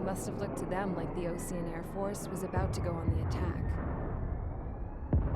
must have looked to them like the Ocean Air Force was about to go on the attack.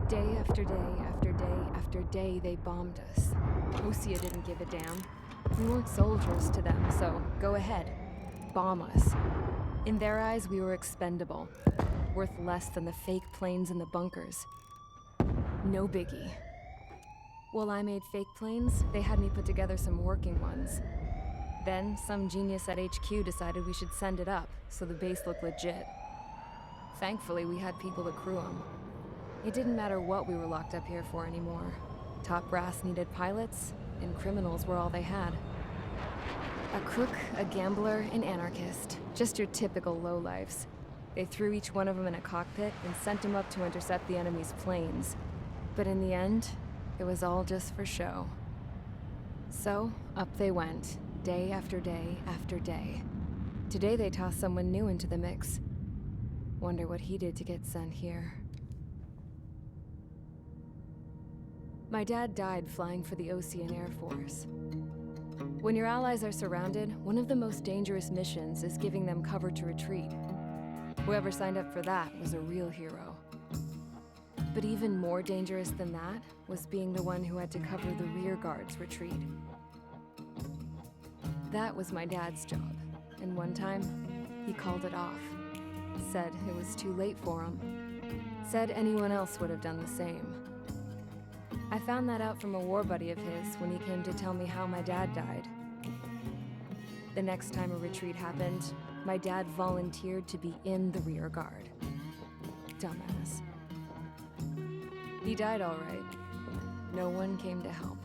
Day after day after day after day, they bombed us. Osea didn't give a damn. We weren't soldiers to them, so go ahead. Bomb us. In their eyes, we were expendable. Worth less than the fake planes in the bunkers. No biggie. While I made fake planes, they had me put together some working ones. Then, some genius at HQ decided we should send it up, so the base looked legit. Thankfully, we had people to crew them. It didn't matter what we were locked up here for anymore. Top brass needed pilots, and criminals were all they had. A crook, a gambler, an anarchist. Just your typical lowlifes. They threw each one of them in a cockpit and sent them up to intercept the enemy's planes. But in the end, it was all just for show. So, up they went, day after day after day. Today they tossed someone new into the mix. Wonder what he did to get sent here. My dad died flying for the Ocean Air Force. When your allies are surrounded, one of the most dangerous missions is giving them cover to retreat. Whoever signed up for that was a real hero. But even more dangerous than that was being the one who had to cover the rear guard's retreat. That was my dad's job, and one time, he called it off. Said it was too late for him. Said anyone else would have done the same. I found that out from a war buddy of his when he came to tell me how my dad died. The next time a retreat happened, my dad volunteered to be in the rear guard. Dumbass. He died all right. No one came to help.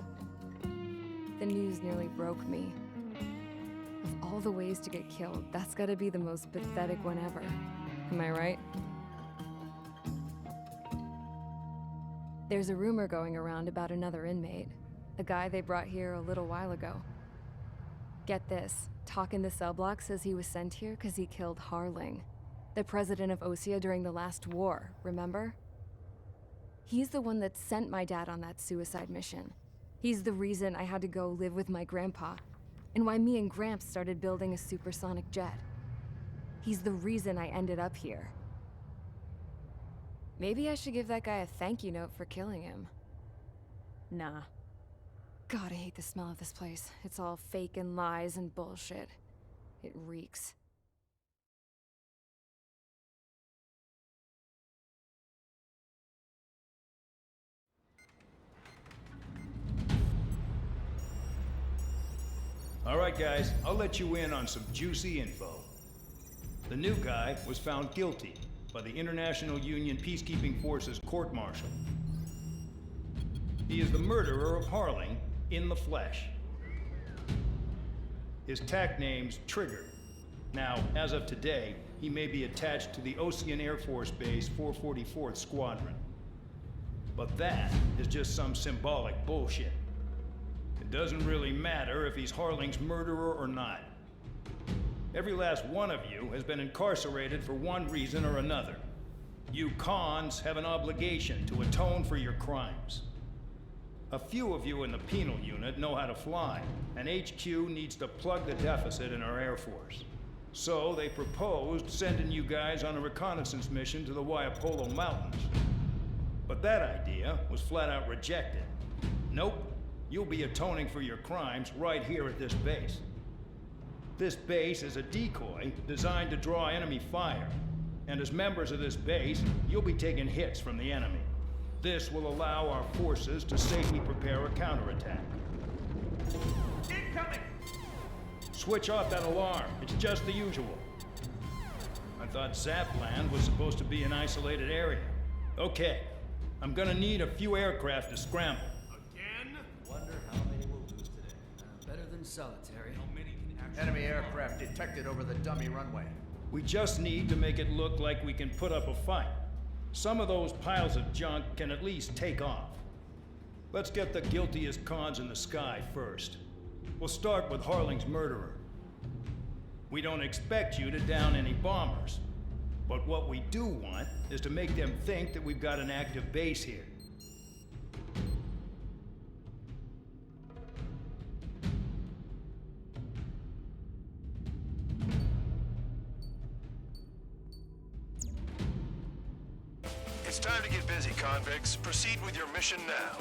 The news nearly broke me. Of all the ways to get killed, that's gotta be the most pathetic one ever. Am I right? There's a rumor going around about another inmate. A guy they brought here a little while ago. Get this, talk in the cell block says he was sent here because he killed Harling, the president of Osea during the last war, remember? He's the one that sent my dad on that suicide mission. He's the reason I had to go live with my grandpa, and why me and Gramps started building a supersonic jet. He's the reason I ended up here. Maybe I should give that guy a thank you note for killing him. Nah. God, I hate the smell of this place. It's all fake and lies and bullshit. It reeks. All right, guys, I'll let you in on some juicy info. The new guy was found guilty by the International Union Peacekeeping Forces court-martial. He is the murderer of Harling in the flesh. His tack name's Trigger. Now, as of today, he may be attached to the Ocean Air Force Base 444th Squadron. But that is just some symbolic bullshit. It doesn't really matter if he's Harling's murderer or not. Every last one of you has been incarcerated for one reason or another. You cons have an obligation to atone for your crimes. A few of you in the penal unit know how to fly, and HQ needs to plug the deficit in our Air Force. So they proposed sending you guys on a reconnaissance mission to the Waiapolo Mountains. But that idea was flat out rejected. Nope, you'll be atoning for your crimes right here at this base. This base is a decoy designed to draw enemy fire, and as members of this base, you'll be taking hits from the enemy. This will allow our forces to safely prepare a counterattack. Incoming! Switch off that alarm. It's just the usual. I thought Zapland was supposed to be an isolated area. Okay, I'm gonna need a few aircraft to scramble. Again? Wonder how many we'll lose today. Better than solitary. How many can actually... Enemy aircraft detected over the dummy runway. We just need to make it look like we can put up a fight. Some of those piles of junk can at least take off. Let's get the guiltiest cons in the sky first. We'll start with Harling's murderer. We don't expect you to down any bombers, but what we do want is to make them think that we've got an active base here. It's time to get busy, convicts. Proceed with your mission now.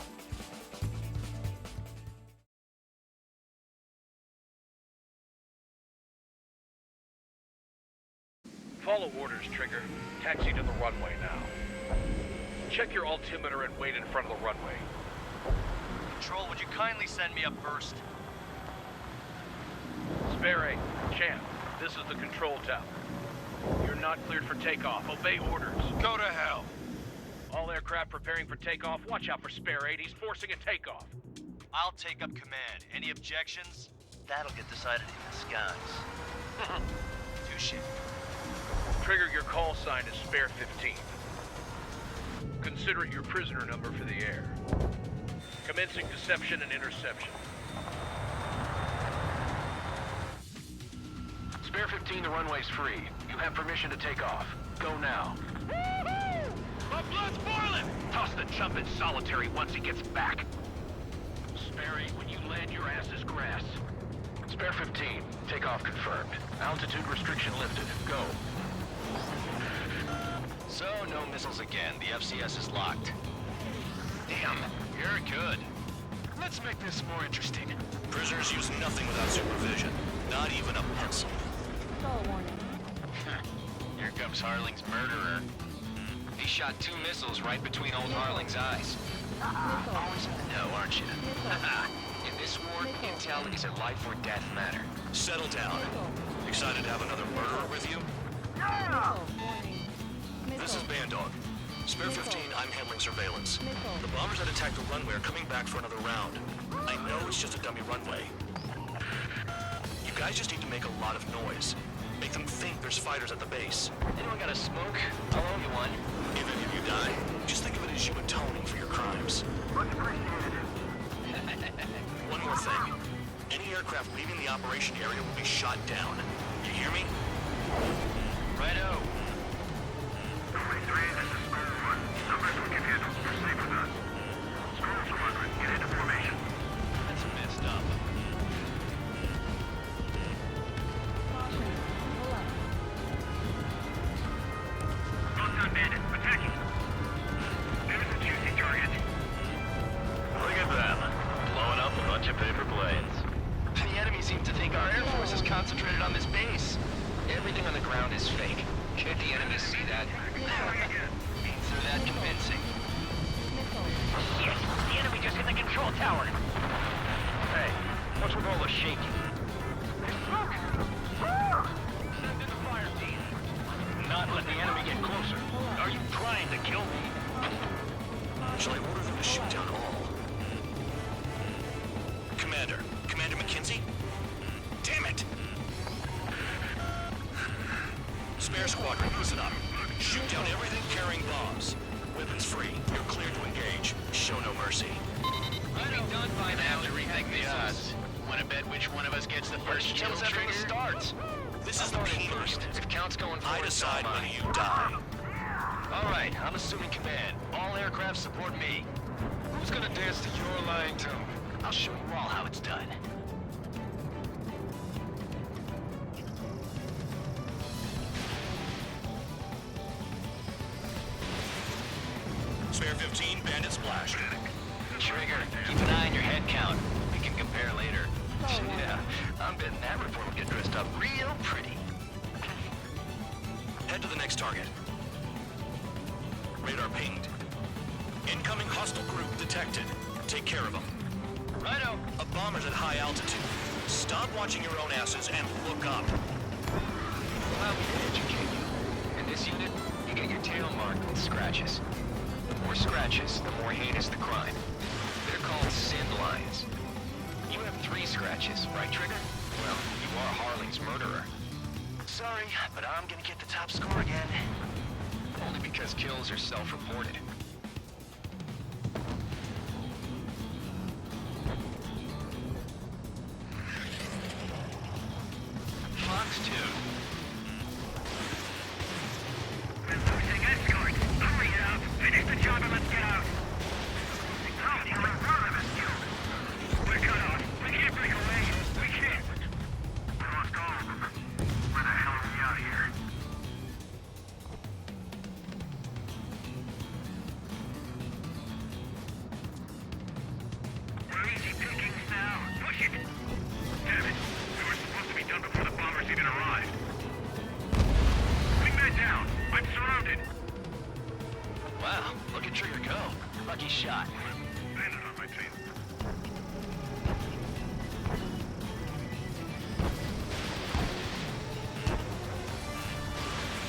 Follow orders, Trigger. Taxi to the runway now. Check your altimeter and wait in front of the runway. Control, would you kindly send me up first? Spare 8, Champ, this is the control tower. You're not cleared for takeoff. Obey orders. Go to hell. All aircraft preparing for takeoff. Watch out for Spare 8. He's forcing a takeoff. I'll take up command. Any objections? That'll get decided in the skies. Touche. Trigger, your call sign is Spare 15. Consider it your prisoner number for the air. Commencing deception and interception. Spare 15, the runway's free. You have permission to take off. Go now. Woo-hoo! My blood's boiling! Toss the chump in solitary once he gets back. Spare 8, when you land, your ass is grass. Spare 15, takeoff confirmed. Altitude restriction lifted. Go. So, no missiles again. The FCS is locked. Damn, you're good. Let's make this more interesting. Prisoners use nothing without supervision. Not even a pencil. Call warning. Here comes Harling's murderer. He shot 2 missiles right between old Harling's eyes. Always in the know, aren't you? In this war, intel is a life or death matter. Settle down. Excited to have another murderer with you? This is Bandog. Spare 15, I'm handling surveillance. The bombers that attacked the runway are coming back for another round. I know it's just a dummy runway. You guys just need to make a lot of noise. Make them think there's fighters at the base. Anyone got a smoke? I'll owe you one. If any of you die, just think of it as you atoning for your crimes. Much appreciated. One more thing. Any aircraft leaving the operation area will be shot down. You hear me? Righto. This is School 1. Numbers will give you proceed with us. School 200, get into formation. That's messed up. Close bandit, attacking. There's a juicy target. Look at them. Blowing up a bunch of paper planes. The enemy seems to think our Air Force is concentrated on this base. Everything on the ground is fake. Can't the enemy see that? Means they're that convincing. Shit! The enemy just hit the control tower! Hey, what's with all the shaking? Look! Send in the fire team. Not let the enemy get closer. Are you trying to kill me? Shall I order them to shoot down all? Commander McKenzie? Damn it! Spare squadron, listen up. Shoot down everything carrying bombs. Weapons free. You're cleared to engage. Show no mercy. Already done by now. Have to rethink the odds. Want to bet which one of us gets the first kill after it starts? This is the team first. If count's going forward, I decide when you die. All right, I'm assuming command. All aircraft support me. Who's gonna dance to your line tune? I'll show you all how it's done. Spare 15, bandit splashed. Trigger, keep an eye on your head count. We can compare later. Yeah, I'm betting that report will get dressed up real pretty. Head to the next target. Radar pinged. Incoming hostile group detected. Take care of them. Righto. A bomber's at high altitude. Stop watching your own asses and look up. We'll have to educate you. In this unit, you get your tail marked with scratches. The more scratches, the more heinous the crime. They're called sin lines. You have 3 scratches, right, Trigger? Well, you are Harling's murderer. Sorry, but I'm gonna get the top score again. Only because kills are self-reported. Fox 2. We're losing escort. Hurry it up. Finish the job and let's get out. How do you run us, you? We're cut off. We can't break away. We can't. We lost all of them. Where the hell are we out here? Lucky shot. Landed on my team.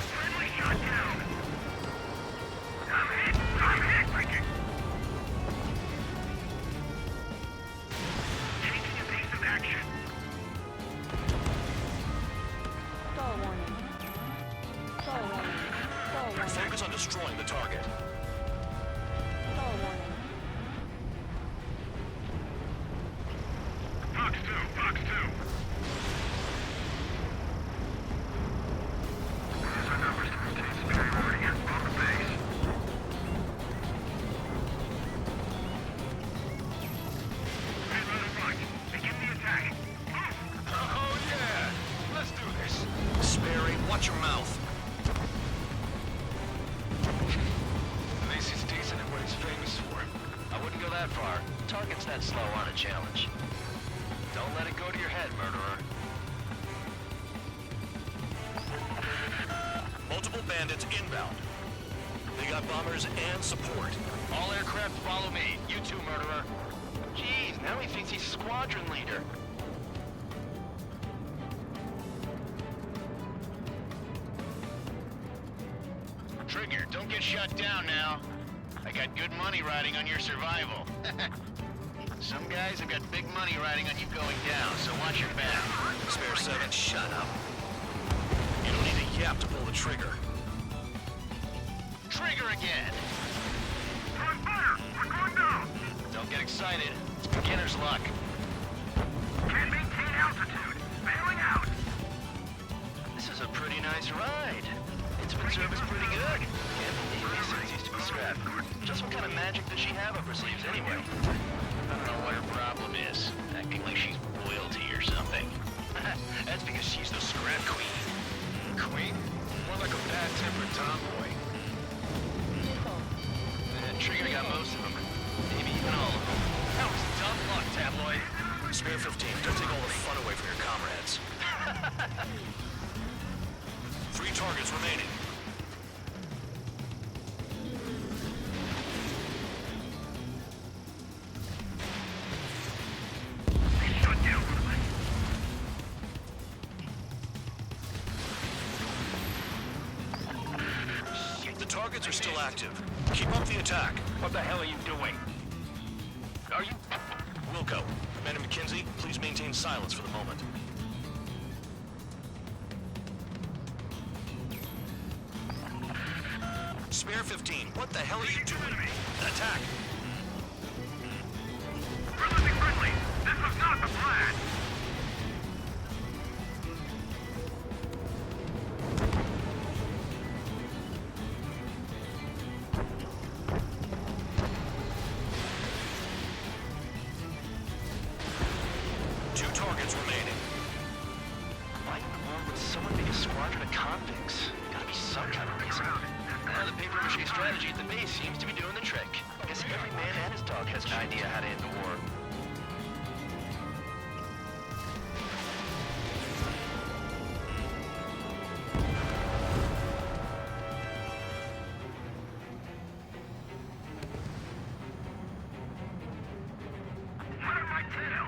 Friendly shot down. I'm hit, Ricky. Changing a pace of action. Stall warning. Stall warning. Stall warning. Focus on destroying the target. Stall warning. Fox 2, Fox 2. Here's our numbers to the States. We're already in on the base. Hey, let it run. Begin the attack. Oh yeah! Let's do this. Sperry, watch your mouth. Macy's decent at what he's famous for. I wouldn't go that far. Targets that slow on a challenge. Don't let it go to your head, murderer. Multiple bandits inbound. They got bombers and support. All aircraft follow me. You too, murderer. Jeez, now he thinks he's squadron leader. Trigger, don't get shut down now. I got good money riding on your survival. Some guys have got big money riding on you going down, so watch your back. Spare 7, shut up. You don't need a yap to pull the trigger. Trigger again! We're on fire! We're going down! Don't get excited. It's beginner's luck. Can't maintain altitude. Bailing out. This is a pretty nice ride. It's been serviced pretty good. Can't believe these things used to be scrapped. Just what kind of magic does she have up her sleeves anyway? I don't know what her problem is. Acting like she's royalty or something. That's because she's the scrap queen. Queen? More like a bad-tempered tomboy. Trigger got most of them. Maybe even all of them. That was dumb luck, tabloid. Spare 15, don't take all the fun away from your comrades. 3 targets remaining. Shut down. The targets are still active. Keep up the attack. What the hell are you doing? Are you... Wilco, Commander McKenzie, please maintain silence for the moment. Spare 15, what the hell are you doing? Attack! We're losing friendly. This was not the plan. Two targets remaining. Why in the world would someone make a squadron of convicts? Gotta be some kind of reason. Now the paper-mache strategy at the base seems to be doing the trick. Guess every man and his dog has an idea how to end the war. What am I tail?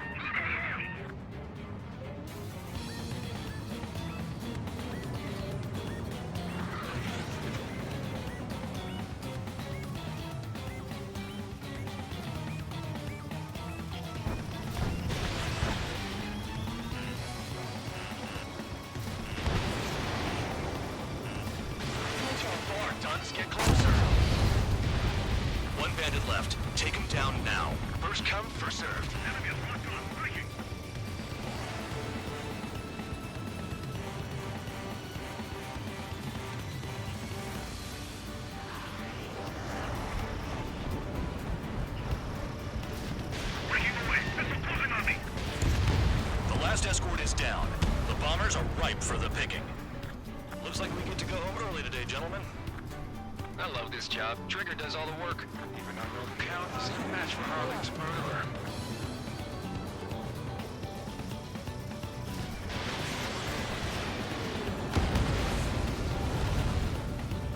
Duns, get closer. One bandit left. Take him down now. First come, first served. Enemy is locked on. Breaking. Breaking away. Missile closing on me. The last escort is down. The bombers are ripe for the picking. Looks like we get to go home early today, gentlemen. I love this job. Trigger does all the work. Even our rogue count is a match for Harling's murderer.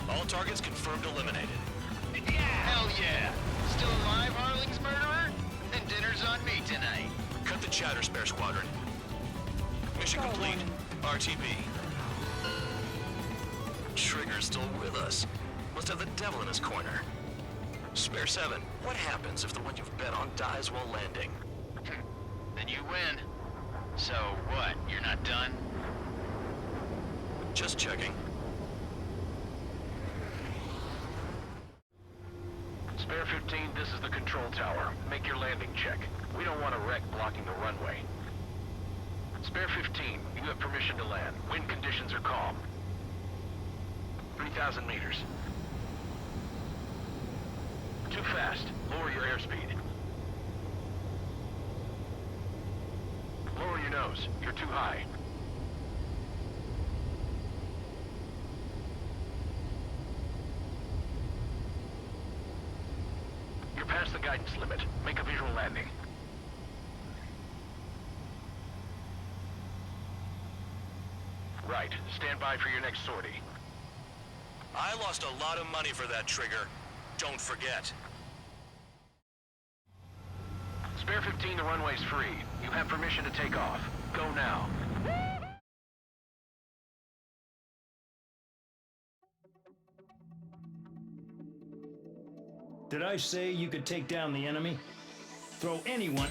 All targets confirmed eliminated. Hell yeah! Still alive, Harling's murderer? Then dinner's on me tonight. Cut the chatter, Spare Squadron. Mission complete. RTB. Trigger's still with us. Must have the devil in his corner. Spare 7, what happens if the one you've bet on dies while landing? Then you win. So what, you're not done? Just checking. Spare 15, this is the control tower. Make your landing check. We don't want a wreck blocking the runway. Spare 15, you have permission to land. Wind conditions are calm. 3,000 meters. Too fast. Lower your airspeed. Lower your nose. You're too high. You're past the guidance limit. Make a visual landing. Right. Stand by for your next sortie. I lost a lot of money for that, Trigger. Don't forget. Spare 15, the runway's free. You have permission to take off. Go now. Did I say you could take down the enemy? Throw anyone